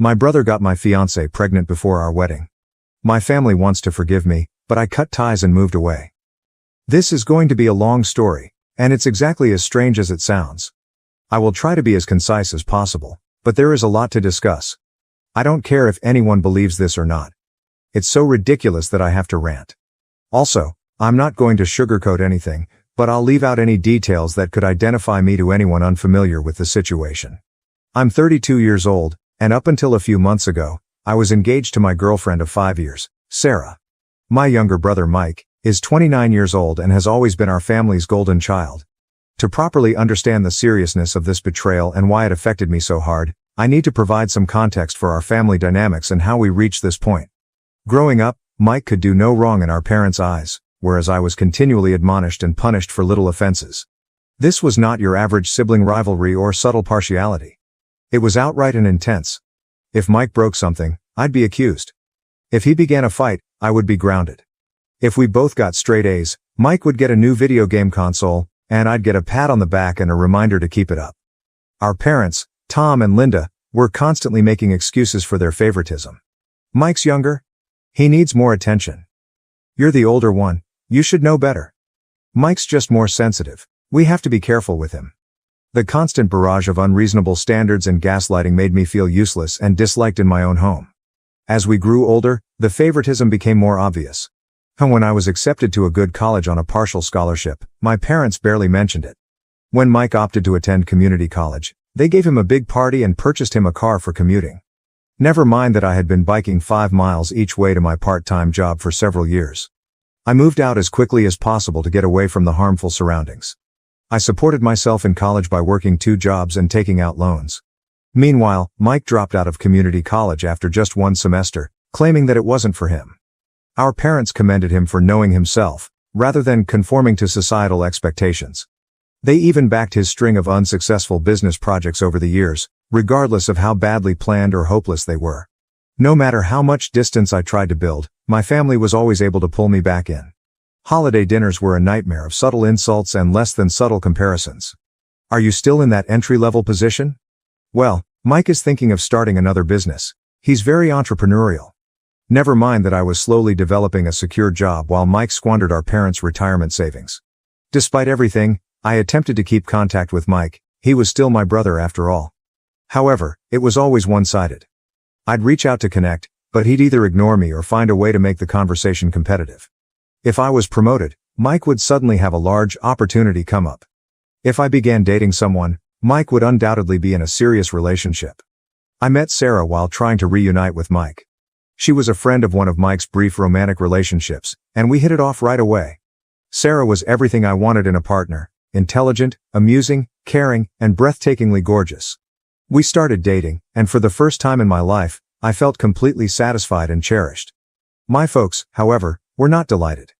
My brother got my fiancée pregnant before our wedding. My family wants to forgive me, but I cut ties and moved away. This is going to be a long story, and it's exactly as strange as it sounds. I will try to be as concise as possible, but there is a lot to discuss. I don't care if anyone believes this or not. It's so ridiculous that I have to rant. Also, I'm not going to sugarcoat anything, but I'll leave out any details that could identify me to anyone unfamiliar with the situation. I'm 32 years old, and up until a few months ago, I was engaged to my girlfriend of 5 years, Sarah. My younger brother Mike is 29 years old and has always been our family's golden child. To properly understand the seriousness of this betrayal and why it affected me so hard, I need to provide some context for our family dynamics and how we reached this point. Growing up, Mike could do no wrong in our parents' eyes, whereas I was continually admonished and punished for little offenses. This was not your average sibling rivalry or subtle partiality. It was outright and intense. If Mike broke something, I'd be accused. If he began a fight, I would be grounded. If we both got straight A's, Mike would get a new video game console, and I'd get a pat on the back and a reminder to keep it up. Our parents, Tom and Linda, were constantly making excuses for their favoritism. Mike's younger. He needs more attention. You're the older one. You should know better. Mike's just more sensitive. We have to be careful with him. The constant barrage of unreasonable standards and gaslighting made me feel useless and disliked in my own home. As we grew older, the favoritism became more obvious. And when I was accepted to a good college on a partial scholarship, my parents barely mentioned it. When Mike opted to attend community college, they gave him a big party and purchased him a car for commuting. Never mind that I had been biking 5 miles each way to my part-time job for several years. I moved out as quickly as possible to get away from the harmful surroundings. I supported myself in college by working 2 jobs and taking out loans. Meanwhile, Mike dropped out of community college after just 1 semester, claiming that it wasn't for him. Our parents commended him for knowing himself, rather than conforming to societal expectations. They even backed his string of unsuccessful business projects over the years, regardless of how badly planned or hopeless they were. No matter how much distance I tried to build, my family was always able to pull me back in. Holiday dinners were a nightmare of subtle insults and less than subtle comparisons. Are you still in that entry-level position? Well, Mike is thinking of starting another business. He's very entrepreneurial. Never mind that I was slowly developing a secure job while Mike squandered our parents' retirement savings. Despite everything, I attempted to keep contact with Mike. He was still my brother after all. However, it was always one-sided. I'd reach out to connect, but he'd either ignore me or find a way to make the conversation competitive. If I was promoted, Mike would suddenly have a large opportunity come up. If I began dating someone, Mike would undoubtedly be in a serious relationship. I met Sarah while trying to reunite with Mike. She was a friend of one of Mike's brief romantic relationships, and we hit it off right away. Sarah was everything I wanted in a partner: intelligent, amusing, caring, and breathtakingly gorgeous. We started dating, and for the first time in my life, I felt completely satisfied and cherished. My folks, however, were not delighted.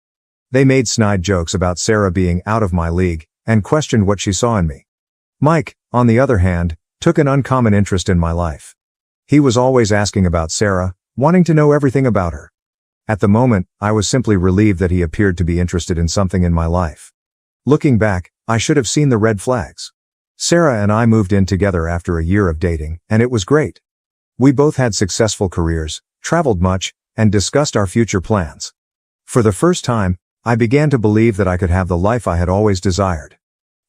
They made snide jokes about Sarah being out of my league, and questioned what she saw in me. Mike, on the other hand, took an uncommon interest in my life. He was always asking about Sarah, wanting to know everything about her. At the moment, I was simply relieved that he appeared to be interested in something in my life. Looking back, I should have seen the red flags. Sarah and I moved in together after a year of dating, and it was great. We both had successful careers, traveled much, and discussed our future plans. For the first time, I began to believe that I could have the life I had always desired.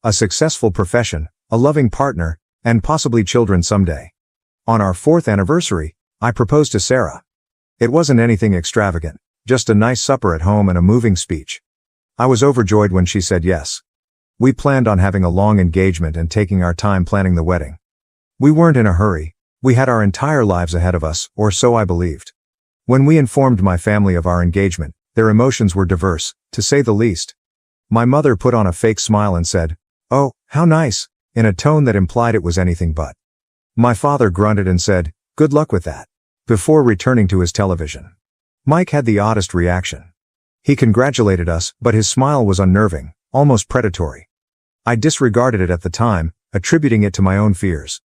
A successful profession, a loving partner, and possibly children someday. On our 4th anniversary, I proposed to Sarah. It wasn't anything extravagant, just a nice supper at home and a moving speech. I was overjoyed when she said yes. We planned on having a long engagement and taking our time planning the wedding. We weren't in a hurry. We had our entire lives ahead of us, or so I believed. When we informed my family of our engagement, their emotions were diverse, to say the least. My mother put on a fake smile and said, "Oh, how nice," in a tone that implied it was anything but. My father grunted and said, "Good luck with that," before returning to his television. Mike had the oddest reaction. He congratulated us, but his smile was unnerving, almost predatory. I disregarded it at the time, attributing it to my own fears.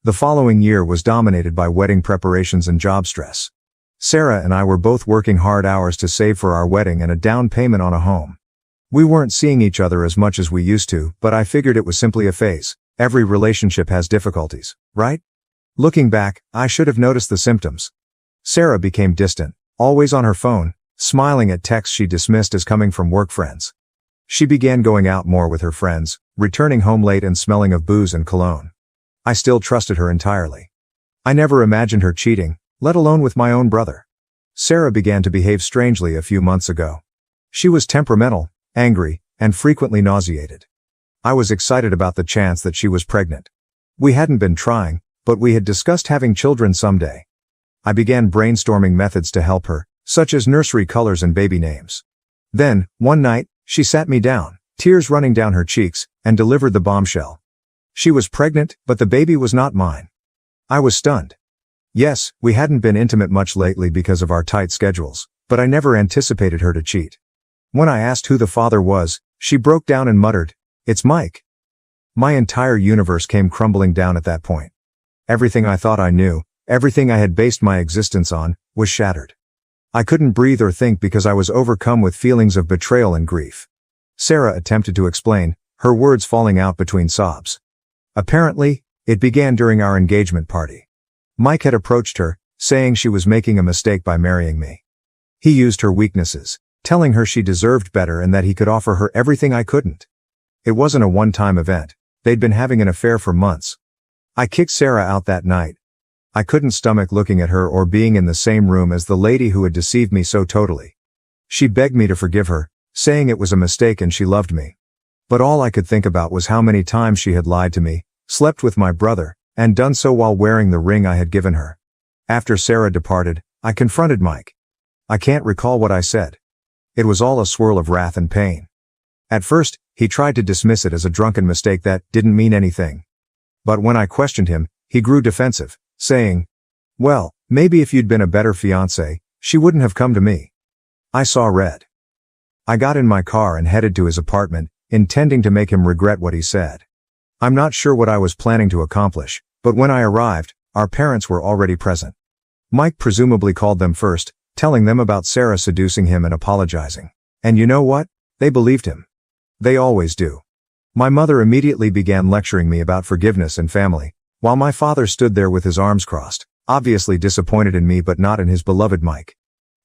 The following year was dominated by wedding preparations and job stress. Sarah and I were both working hard hours to save for our wedding and a down payment on a home. We weren't seeing each other as much as we used to, but I figured it was simply a phase. Every relationship has difficulties, right? Looking back, I should have noticed the symptoms. Sarah became distant, always on her phone, smiling at texts she dismissed as coming from work friends. She began going out more with her friends, returning home late and smelling of booze and cologne. I still trusted her entirely. I never imagined her cheating, let alone with my own brother. Sarah began to behave strangely a few months ago. She was temperamental, angry, and frequently nauseated. I was excited about the chance that she was pregnant. We hadn't been trying, but we had discussed having children someday. I began brainstorming methods to help her, such as nursery colors and baby names. Then, one night, she sat me down, tears running down her cheeks, and delivered the bombshell. She was pregnant, but the baby was not mine. I was stunned. Yes, we hadn't been intimate much lately because of our tight schedules, but I never anticipated her to cheat. When I asked who the father was, she broke down and muttered, "It's Mike." My entire universe came crumbling down at that point. Everything I thought I knew, everything I had based my existence on, was shattered. I couldn't breathe or think because I was overcome with feelings of betrayal and grief. Sarah attempted to explain, her words falling out between sobs. Apparently, it began during our engagement party. Mike had approached her, saying she was making a mistake by marrying me. He used her weaknesses, telling her she deserved better and that he could offer her everything I couldn't. It wasn't a one-time event. They'd been having an affair for months. I kicked Sarah out that night. I couldn't stomach looking at her or being in the same room as the lady who had deceived me so totally. She begged me to forgive her, saying it was a mistake and she loved me. But all I could think about was how many times she had lied to me, slept with my brother, and done so while wearing the ring I had given her. After Sarah departed, I confronted Mike. I can't recall what I said. It was all a swirl of wrath and pain. At first, he tried to dismiss it as a drunken mistake that didn't mean anything. But when I questioned him, he grew defensive, saying, "Well, maybe if you'd been a better fiancé, she wouldn't have come to me." I saw red. I got in my car and headed to his apartment, intending to make him regret what he said. I'm not sure what I was planning to accomplish, but when I arrived, our parents were already present. Mike presumably called them first, telling them about Sarah seducing him and apologizing. And you know what? They believed him. They always do. My mother immediately began lecturing me about forgiveness and family, while my father stood there with his arms crossed, obviously disappointed in me but not in his beloved Mike.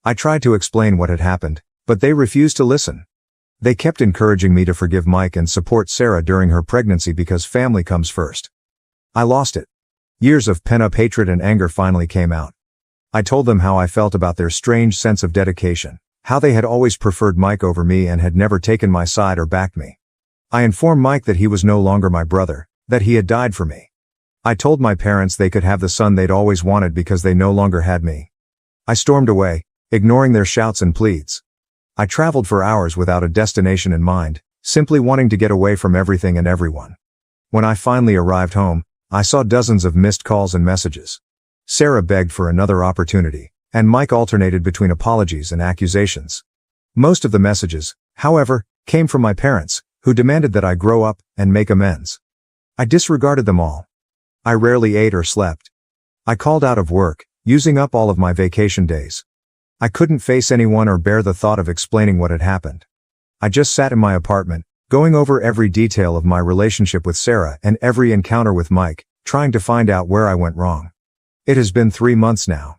I tried to explain what had happened, but they refused to listen. They kept encouraging me to forgive Mike and support Sarah during her pregnancy because family comes first. I lost it. Years of pent-up hatred and anger finally came out. I told them how I felt about their strange sense of dedication, how they had always preferred Mike over me and had never taken my side or backed me. I informed Mike that he was no longer my brother, that he had died for me. I told my parents they could have the son they'd always wanted because they no longer had me. I stormed away, ignoring their shouts and pleads. I traveled for hours without a destination in mind, simply wanting to get away from everything and everyone. When I finally arrived home, I saw dozens of missed calls and messages. Sarah begged for another opportunity, and Mike alternated between apologies and accusations. Most of the messages, however, came from my parents, who demanded that I grow up and make amends. I disregarded them all. I rarely ate or slept. I called out of work, using up all of my vacation days. I couldn't face anyone or bear the thought of explaining what had happened. I just sat in my apartment, going over every detail of my relationship with Sarah and every encounter with Mike, trying to find out where I went wrong. It has been 3 months now.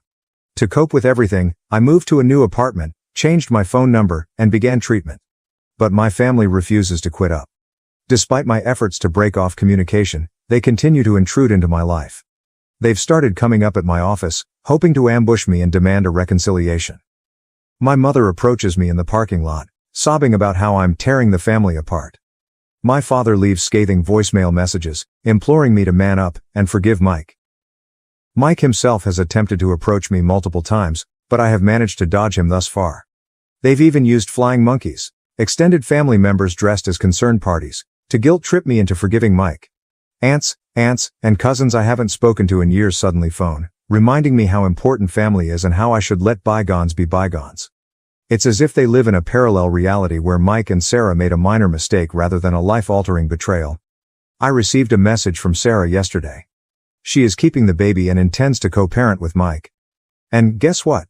To cope with everything, I moved to a new apartment, changed my phone number, and began treatment. But my family refuses to quit up. Despite my efforts to break off communication, they continue to intrude into my life. They've started coming up at my office, hoping to ambush me and demand a reconciliation. My mother approaches me in the parking lot, sobbing about how I'm tearing the family apart. My father leaves scathing voicemail messages, imploring me to man up and forgive Mike. Mike himself has attempted to approach me multiple times, but I have managed to dodge him thus far. They've even used flying monkeys, extended family members dressed as concerned parties, to guilt trip me into forgiving Mike. Aunts, and cousins I haven't spoken to in years suddenly phone, reminding me how important family is and how I should let bygones be bygones. It's as if they live in a parallel reality where Mike and Sarah made a minor mistake rather than a life-altering betrayal. I received a message from Sarah yesterday. She is keeping the baby and intends to co-parent with Mike. And guess what?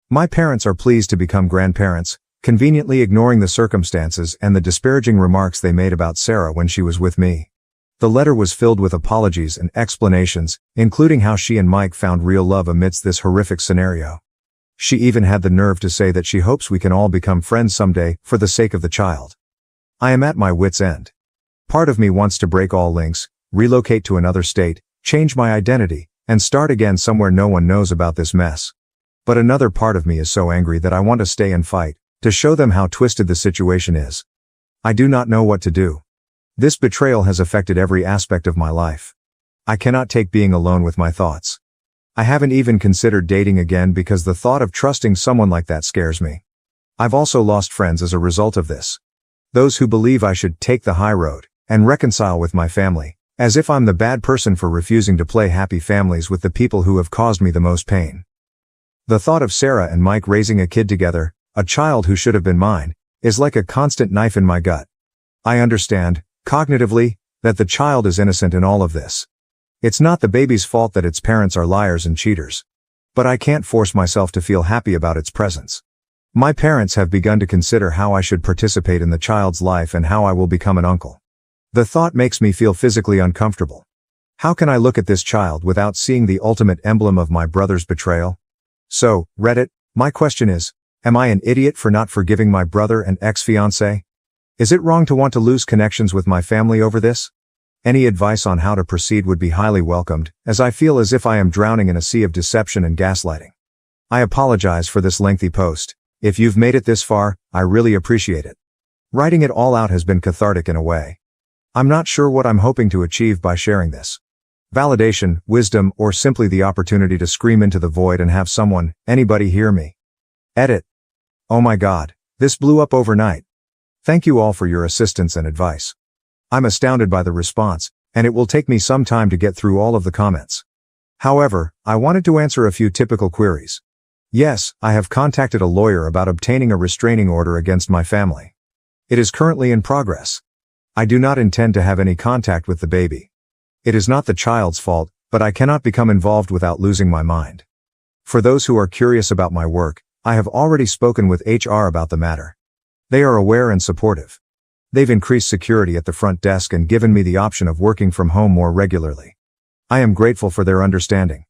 My parents are pleased to become grandparents, conveniently ignoring the circumstances and the disparaging remarks they made about Sarah when she was with me. The letter was filled with apologies and explanations, including how she and Mike found real love amidst this horrific scenario. She even had the nerve to say that she hopes we can all become friends someday for the sake of the child. I am at my wit's end. Part of me wants to break all links, relocate to another state, change my identity, and start again somewhere no one knows about this mess. But another part of me is so angry that I want to stay and fight, to show them how twisted the situation is. I do not know what to do. This betrayal has affected every aspect of my life. I cannot take being alone with my thoughts. I haven't even considered dating again because the thought of trusting someone like that scares me. I've also lost friends as a result of this. Those who believe I should take the high road and reconcile with my family, as if I'm the bad person for refusing to play happy families with the people who have caused me the most pain. The thought of Sarah and Mike raising a kid together, a child who should have been mine, is like a constant knife in my gut. I understand, cognitively, that the child is innocent in all of this. It's not the baby's fault that its parents are liars and cheaters. But I can't force myself to feel happy about its presence. My parents have begun to consider how I should participate in the child's life and how I will become an uncle. The thought makes me feel physically uncomfortable. How can I look at this child without seeing the ultimate emblem of my brother's betrayal? So, Reddit, my question is, am I an idiot for not forgiving my brother and ex-fiancé? Is it wrong to want to lose connections with my family over this? Any advice on how to proceed would be highly welcomed, as I feel as if I am drowning in a sea of deception and gaslighting. I apologize for this lengthy post. If you've made it this far, I really appreciate it. Writing it all out has been cathartic in a way. I'm not sure what I'm hoping to achieve by sharing this. Validation, wisdom, or simply the opportunity to scream into the void and have someone, anybody hear me. Edit. Oh my God, this blew up overnight. Thank you all for your assistance and advice. I'm astounded by the response, and it will take me some time to get through all of the comments. However, I wanted to answer a few typical queries. Yes, I have contacted a lawyer about obtaining a restraining order against my family. It is currently in progress. I do not intend to have any contact with the baby. It is not the child's fault, but I cannot become involved without losing my mind. For those who are curious about my work, I have already spoken with HR about the matter. They are aware and supportive. They've increased security at the front desk and given me the option of working from home more regularly. I am grateful for their understanding.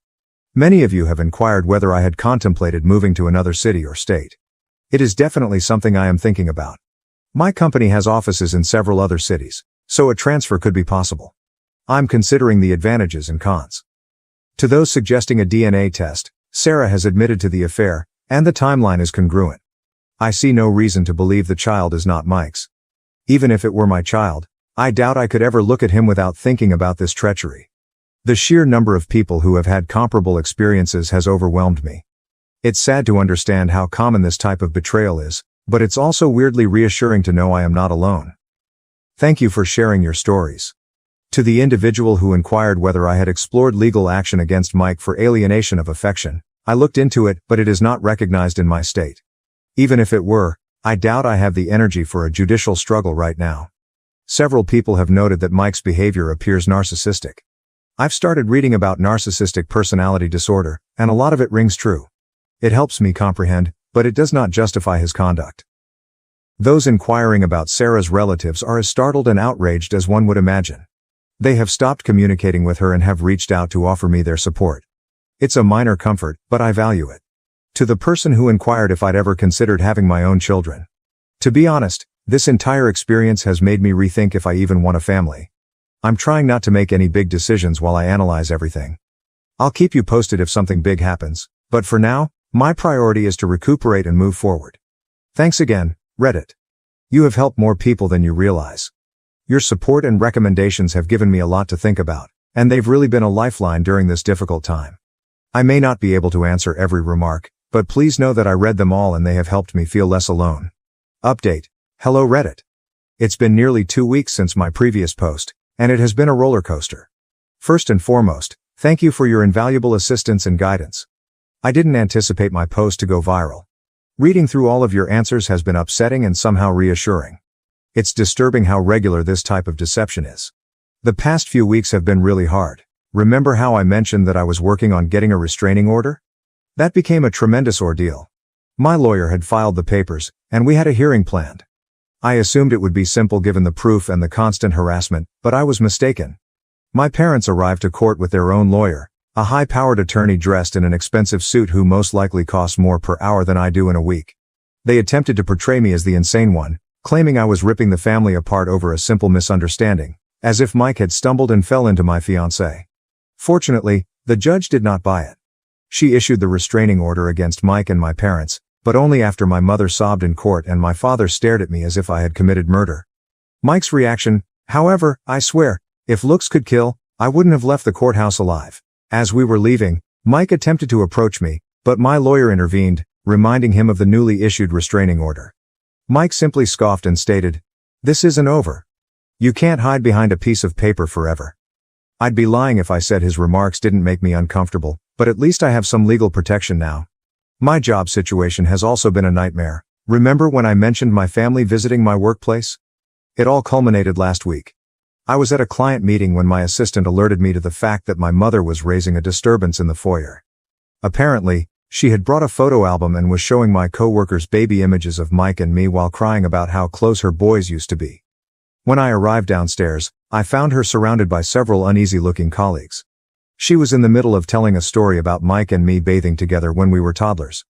Many of you have inquired whether I had contemplated moving to another city or state. It is definitely something I am thinking about. My company has offices in several other cities, so a transfer could be possible. I'm considering the advantages and cons. To those suggesting a DNA test, Sarah has admitted to the affair, and the timeline is congruent. I see no reason to believe the child is not Mike's. Even if it were my child, I doubt I could ever look at him without thinking about this treachery. The sheer number of people who have had comparable experiences has overwhelmed me. It's sad to understand how common this type of betrayal is, but it's also weirdly reassuring to know I am not alone. Thank you for sharing your stories. To the individual who inquired whether I had explored legal action against Mike for alienation of affection, I looked into it, but it is not recognized in my state. Even if it were, I doubt I have the energy for a judicial struggle right now. Several people have noted that Mike's behavior appears narcissistic. I've started reading about narcissistic personality disorder, and a lot of it rings true. It helps me comprehend, but it does not justify his conduct. Those inquiring about Sarah's relatives are as startled and outraged as one would imagine. They have stopped communicating with her and have reached out to offer me their support. It's a minor comfort, but I value it. To the person who inquired if I'd ever considered having my own children. To be honest, this entire experience has made me rethink if I even want a family. I'm trying not to make any big decisions while I analyze everything. I'll keep you posted if something big happens, but for now, my priority is to recuperate and move forward. Thanks again, Reddit. You have helped more people than you realize. Your support and recommendations have given me a lot to think about, and they've really been a lifeline during this difficult time. I may not be able to answer every remark, but please know that I read them all and they have helped me feel less alone. Update. Hello Reddit. It's been nearly 2 weeks since my previous post, and it has been a roller coaster. First and foremost, thank you for your invaluable assistance and guidance. I didn't anticipate my post to go viral. Reading through all of your answers has been upsetting and somehow reassuring. It's disturbing how regular this type of deception is. The past few weeks have been really hard. Remember how I mentioned that I was working on getting a restraining order? That became a tremendous ordeal. My lawyer had filed the papers, and we had a hearing planned. I assumed it would be simple given the proof and the constant harassment, but I was mistaken. My parents arrived to court with their own lawyer, a high-powered attorney dressed in an expensive suit who most likely costs more per hour than I do in a week. They attempted to portray me as the insane one, claiming I was ripping the family apart over a simple misunderstanding, as if Mike had stumbled and fell into my fiancée. Fortunately, the judge did not buy it. She issued the restraining order against Mike and my parents, but only after my mother sobbed in court and my father stared at me as if I had committed murder. Mike's reaction, however, I swear, if looks could kill, I wouldn't have left the courthouse alive. As we were leaving, Mike attempted to approach me, but my lawyer intervened, reminding him of the newly issued restraining order. Mike simply scoffed and stated, "This isn't over. You can't hide behind a piece of paper forever." I'd be lying if I said his remarks didn't make me uncomfortable, but at least I have some legal protection now. My job situation has also been a nightmare. Remember when I mentioned my family visiting my workplace? It all culminated last week. I was at a client meeting when my assistant alerted me to the fact that my mother was raising a disturbance in the foyer. Apparently, she had brought a photo album and was showing my coworkers baby images of Mike and me while crying about how close her boys used to be. When I arrived downstairs, I found her surrounded by several uneasy-looking colleagues. She was in the middle of telling a story about Mike and me bathing together when we were toddlers.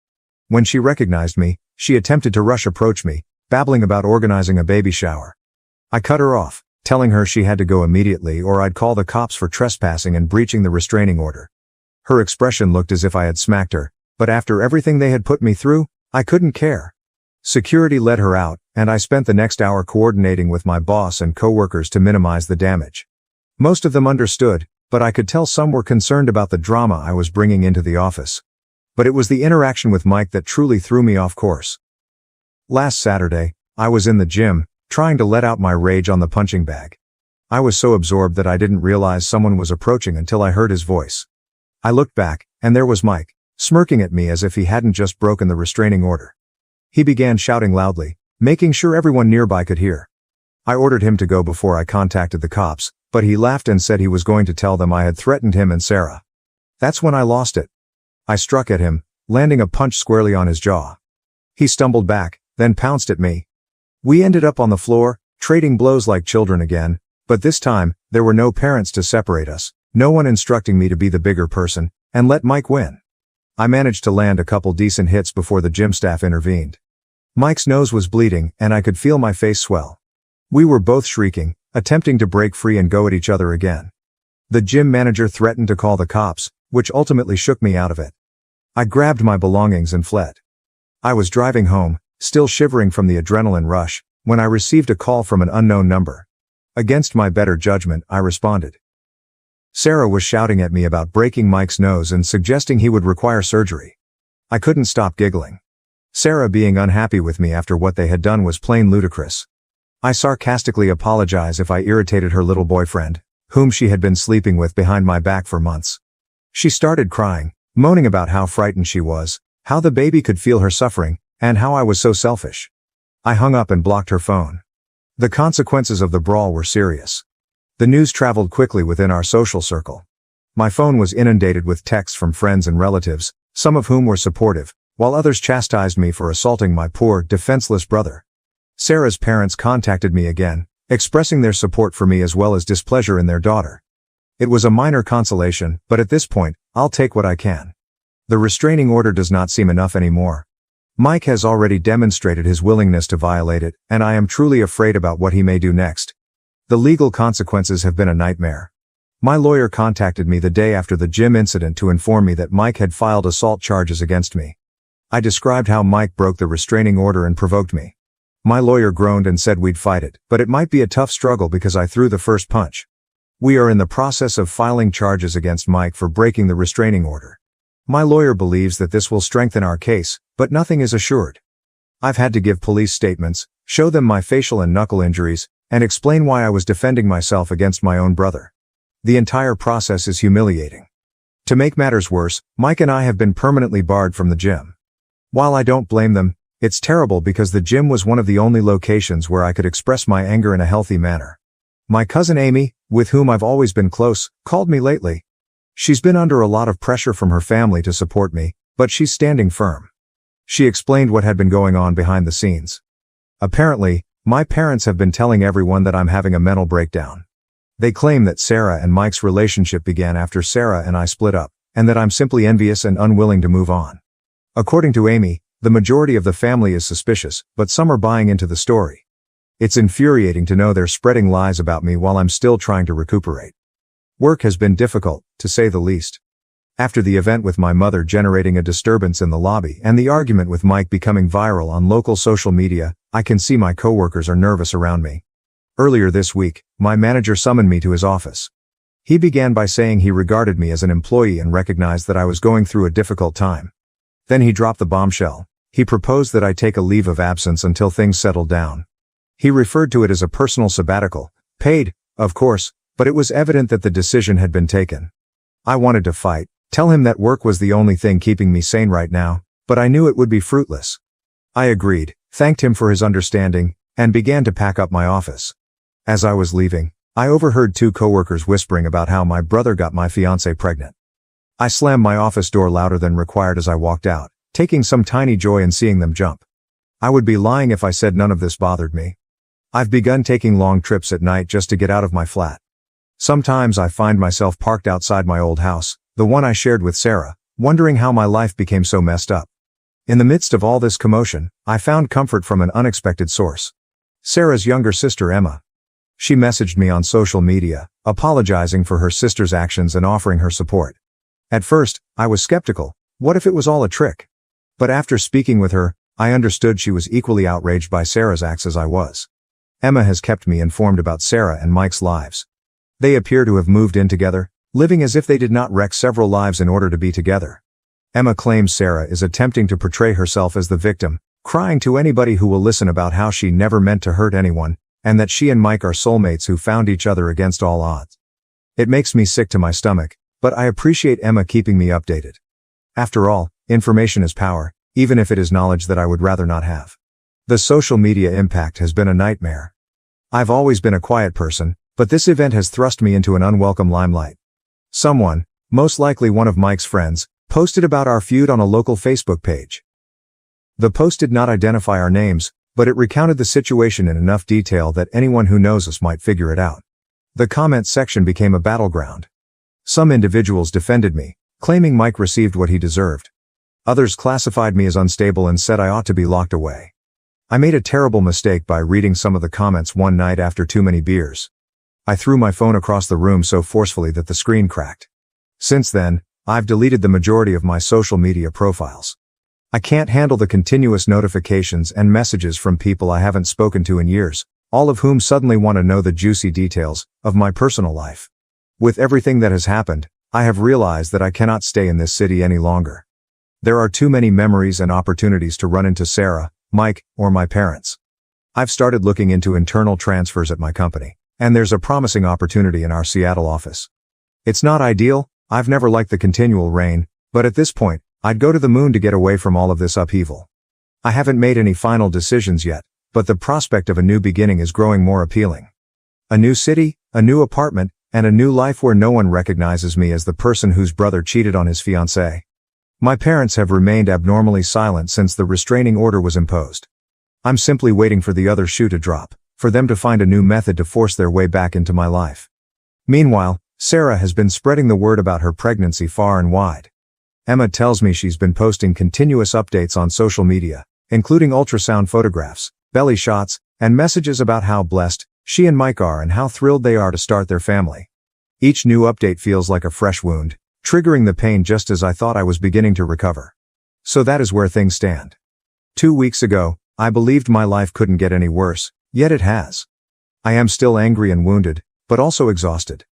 When she recognized me, she attempted to approach me, babbling about organizing a baby shower. I cut her off, telling her she had to go immediately or I'd call the cops for trespassing and breaching the restraining order. Her expression looked as if I had smacked her, but after everything they had put me through, I couldn't care. Security let her out, and I spent the next hour coordinating with my boss and coworkers to minimize the damage. Most of them understood, but I could tell some were concerned about the drama I was bringing into the office. But it was the interaction with Mike that truly threw me off course. Last Saturday, I was in the gym, trying to let out my rage on the punching bag. I was so absorbed that I didn't realize someone was approaching until I heard his voice. I looked back, and there was Mike, smirking at me as if he hadn't just broken the restraining order. He began shouting loudly, making sure everyone nearby could hear. I ordered him to go before I contacted the cops, but he laughed and said he was going to tell them I had threatened him and Sarah. That's when I lost it. I struck at him, landing a punch squarely on his jaw. He stumbled back, then pounced at me. We ended up on the floor, trading blows like children again, but this time, there were no parents to separate us, no one instructing me to be the bigger person, and let Mike win. I managed to land a couple decent hits before the gym staff intervened. Mike's nose was bleeding, and I could feel my face swell. We were both shrieking, attempting to break free and go at each other again. The gym manager threatened to call the cops, which ultimately shook me out of it. I grabbed my belongings and fled. I was driving home, still shivering from the adrenaline rush, when I received a call from an unknown number. Against my better judgment, I responded. Sarah was shouting at me about breaking Mike's nose and suggesting he would require surgery. I couldn't stop giggling. Sarah being unhappy with me after what they had done was plain ludicrous. I sarcastically apologized if I irritated her little boyfriend, whom she had been sleeping with behind my back for months. She started crying, moaning about how frightened she was, how the baby could feel her suffering, and how I was so selfish. I hung up and blocked her phone. The consequences of the brawl were serious. The news traveled quickly within our social circle. My phone was inundated with texts from friends and relatives, some of whom were supportive, while others chastised me for assaulting my poor, defenseless brother. Sarah's parents contacted me again, expressing their support for me as well as displeasure in their daughter. It was a minor consolation, but at this point, I'll take what I can. The restraining order does not seem enough anymore. Mike has already demonstrated his willingness to violate it, and I am truly afraid about what he may do next. The legal consequences have been a nightmare. My lawyer contacted me the day after the gym incident to inform me that Mike had filed assault charges against me. I described how Mike broke the restraining order and provoked me. My lawyer groaned and said we'd fight it, but it might be a tough struggle because I threw the first punch. We are in the process of filing charges against Mike for breaking the restraining order. My lawyer believes that this will strengthen our case, but nothing is assured. I've had to give police statements, show them my facial and knuckle injuries, and explain why I was defending myself against my own brother. The entire process is humiliating. To make matters worse, Mike and I have been permanently barred from the gym. While I don't blame them, it's terrible because the gym was one of the only locations where I could express my anger in a healthy manner. My cousin Amy, with whom I've always been close, called me lately. She's been under a lot of pressure from her family to support me, but she's standing firm. She explained what had been going on behind the scenes. Apparently, my parents have been telling everyone that I'm having a mental breakdown. They claim that Sarah and Mike's relationship began after Sarah and I split up, and that I'm simply envious and unwilling to move on. According to Amy, the majority of the family is suspicious, but some are buying into the story. It's infuriating to know they're spreading lies about me while I'm still trying to recuperate. Work has been difficult, to say the least. After the event with my mother generating a disturbance in the lobby and the argument with Mike becoming viral on local social media, I can see my coworkers are nervous around me. Earlier this week, my manager summoned me to his office. He began by saying he regarded me as an employee and recognized that I was going through a difficult time. Then he dropped the bombshell. He proposed that I take a leave of absence until things settled down. He referred to it as a personal sabbatical, paid, of course, but it was evident that the decision had been taken. I wanted to fight, tell him that work was the only thing keeping me sane right now, but I knew it would be fruitless. I agreed, thanked him for his understanding, and began to pack up my office. As I was leaving, I overheard two coworkers whispering about how my brother got my fiancée pregnant. I slammed my office door louder than required as I walked out, taking some tiny joy in seeing them jump. I would be lying if I said none of this bothered me. I've begun taking long trips at night just to get out of my flat. Sometimes I find myself parked outside my old house, the one I shared with Sarah, wondering how my life became so messed up. In the midst of all this commotion, I found comfort from an unexpected source. Sarah's younger sister Emma. She messaged me on social media, apologizing for her sister's actions and offering her support. At first, I was skeptical. What if it was all a trick? But after speaking with her, I understood she was equally outraged by Sarah's acts as I was. Emma has kept me informed about Sarah and Mike's lives. They appear to have moved in together, living as if they did not wreck several lives in order to be together. Emma claims Sarah is attempting to portray herself as the victim, crying to anybody who will listen about how she never meant to hurt anyone, and that she and Mike are soulmates who found each other against all odds. It makes me sick to my stomach, but I appreciate Emma keeping me updated. After all, information is power, even if it is knowledge that I would rather not have. The social media impact has been a nightmare. I've always been a quiet person, but this event has thrust me into an unwelcome limelight. Someone, most likely one of Mike's friends, posted about our feud on a local Facebook page. The post did not identify our names, but it recounted the situation in enough detail that anyone who knows us might figure it out. The comment section became a battleground. Some individuals defended me, claiming Mike received what he deserved. Others classified me as unstable and said I ought to be locked away. I made a terrible mistake by reading some of the comments one night after too many beers. I threw my phone across the room so forcefully that the screen cracked. Since then, I've deleted the majority of my social media profiles. I can't handle the continuous notifications and messages from people I haven't spoken to in years, all of whom suddenly want to know the juicy details of my personal life. With everything that has happened, I have realized that I cannot stay in this city any longer. There are too many memories and opportunities to run into Sarah, Mike, or my parents. I've started looking into internal transfers at my company, and there's a promising opportunity in our Seattle office. It's not ideal, I've never liked the continual rain, but at this point, I'd go to the moon to get away from all of this upheaval. I haven't made any final decisions yet, but the prospect of a new beginning is growing more appealing. A new city, a new apartment, and a new life where no one recognizes me as the person whose brother cheated on his fiancée. My parents have remained abnormally silent since the restraining order was imposed. I'm simply waiting for the other shoe to drop, for them to find a new method to force their way back into my life. Meanwhile, Sarah has been spreading the word about her pregnancy far and wide. Emma tells me she's been posting continuous updates on social media, including ultrasound photographs, belly shots, and messages about how blessed she and Mike are and how thrilled they are to start their family. Each new update feels like a fresh wound, triggering the pain just as I thought I was beginning to recover. So that is where things stand. 2 weeks ago, I believed my life couldn't get any worse, yet it has. I am still angry and wounded, but also exhausted.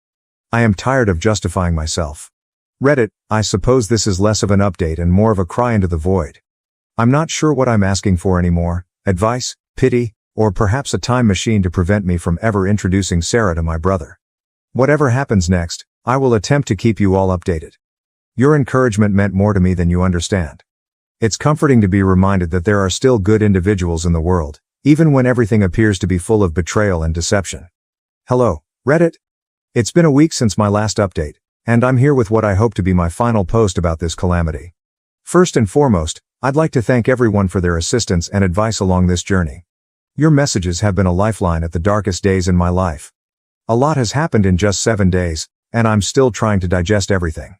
I am tired of justifying myself. Reddit, I suppose this is less of an update and more of a cry into the void. I'm not sure what I'm asking for anymore, advice, pity, or perhaps a time machine to prevent me from ever introducing Sarah to my brother. Whatever happens next, I will attempt to keep you all updated. Your encouragement meant more to me than you understand. It's comforting to be reminded that there are still good individuals in the world, even when everything appears to be full of betrayal and deception. Hello, Reddit. It's been a week since my last update, and I'm here with what I hope to be my final post about this calamity. First and foremost, I'd like to thank everyone for their assistance and advice along this journey. Your messages have been a lifeline at the darkest days in my life. A lot has happened in just 7 days, and I'm still trying to digest everything.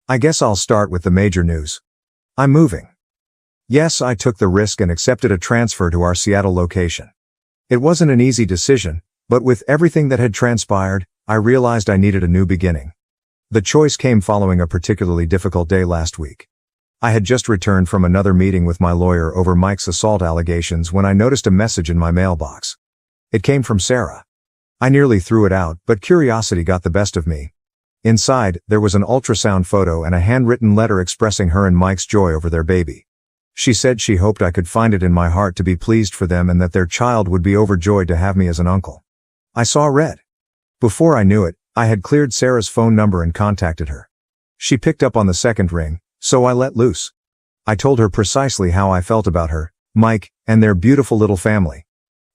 I guess I'll start with the major news. I'm moving. Yes, I took the risk and accepted a transfer to our Seattle location. It wasn't an easy decision, but with everything that had transpired, I realized I needed a new beginning. The choice came following a particularly difficult day last week. I had just returned from another meeting with my lawyer over Mike's assault allegations when I noticed a message in my mailbox. It came from Sarah. I nearly threw it out, but curiosity got the best of me. Inside, there was an ultrasound photo and a handwritten letter expressing her and Mike's joy over their baby. She said she hoped I could find it in my heart to be pleased for them and that their child would be overjoyed to have me as an uncle. I saw red. Before I knew it, I had cleared Sarah's phone number and contacted her. She picked up on the second ring, so I let loose. I told her precisely how I felt about her, Mike, and their beautiful little family.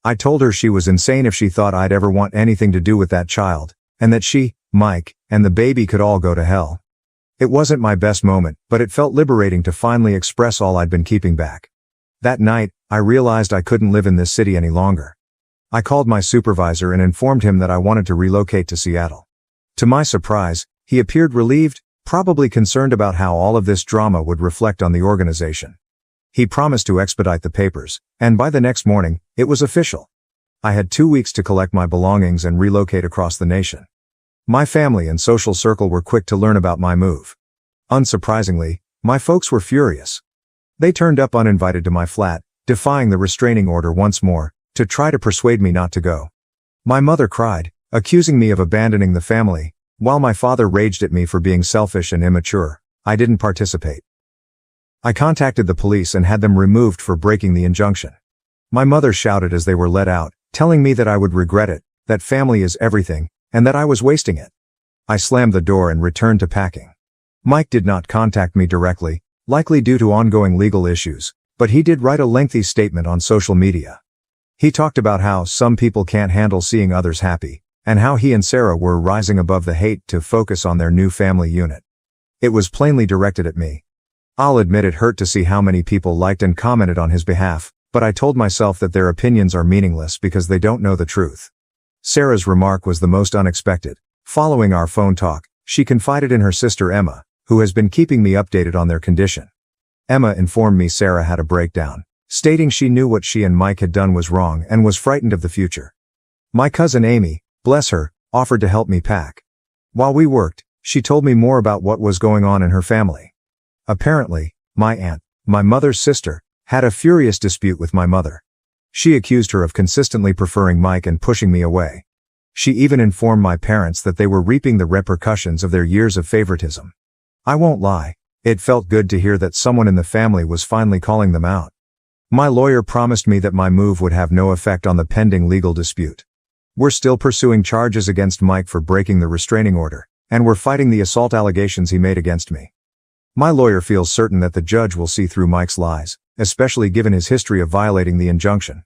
I told her she was insane if she thought I'd ever want anything to do with that child, and that she, Mike, and the baby could all go to hell. It wasn't my best moment, but it felt liberating to finally express all I'd been keeping back. That night, I realized I couldn't live in this city any longer. I called my supervisor and informed him that I wanted to relocate to Seattle. To my surprise, he appeared relieved, probably concerned about how all of this drama would reflect on the organization. He promised to expedite the papers, and by the next morning, it was official. I had 2 weeks to collect my belongings and relocate across the nation. My family and social circle were quick to learn about my move. Unsurprisingly, my folks were furious. They turned up uninvited to my flat, defying the restraining order once more, to try to persuade me not to go. My mother cried, accusing me of abandoning the family, while my father raged at me for being selfish and immature. I didn't participate. I contacted the police and had them removed for breaking the injunction. My mother shouted as they were let out, telling me that I would regret it, that family is everything, and that I was wasting it. I slammed the door and returned to packing. Mike did not contact me directly, likely due to ongoing legal issues, but he did write a lengthy statement on social media. He talked about how some people can't handle seeing others happy, and how he and Sarah were rising above the hate to focus on their new family unit. It was plainly directed at me. I'll admit it hurt to see how many people liked and commented on his behalf, but I told myself that their opinions are meaningless because they don't know the truth. Sarah's remark was the most unexpected. Following our phone talk, she confided in her sister Emma, who has been keeping me updated on their condition. Emma informed me Sarah had a breakdown, stating she knew what she and Mike had done was wrong and was frightened of the future. My cousin Amy, bless her, offered to help me pack. While we worked, she told me more about what was going on in her family. Apparently, my aunt, my mother's sister, had a furious dispute with my mother. She accused her of consistently preferring Mike and pushing me away. She even informed my parents that they were reaping the repercussions of their years of favoritism. I won't lie, it felt good to hear that someone in the family was finally calling them out. My lawyer promised me that my move would have no effect on the pending legal dispute. We're still pursuing charges against Mike for breaking the restraining order, and we're fighting the assault allegations he made against me. My lawyer feels certain that the judge will see through Mike's lies, especially given his history of violating the injunction.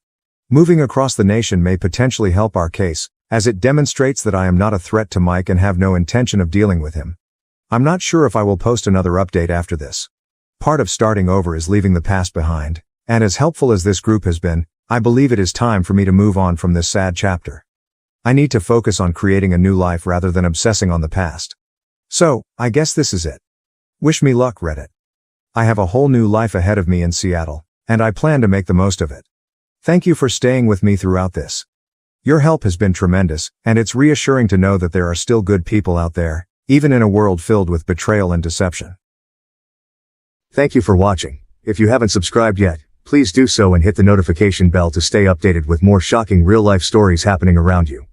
Moving across the nation may potentially help our case, as it demonstrates that I am not a threat to Mike and have no intention of dealing with him. I'm not sure if I will post another update after this. Part of starting over is leaving the past behind, and as helpful as this group has been, I believe it is time for me to move on from this sad chapter. I need to focus on creating a new life rather than obsessing on the past. So, I guess this is it. Wish me luck, Reddit. I have a whole new life ahead of me in Seattle, and I plan to make the most of it. Thank you for staying with me throughout this. Your help has been tremendous, and it's reassuring to know that there are still good people out there, even in a world filled with betrayal and deception. Thank you for watching. If you haven't subscribed yet, please do so and hit the notification bell to stay updated with more shocking real-life stories happening around you.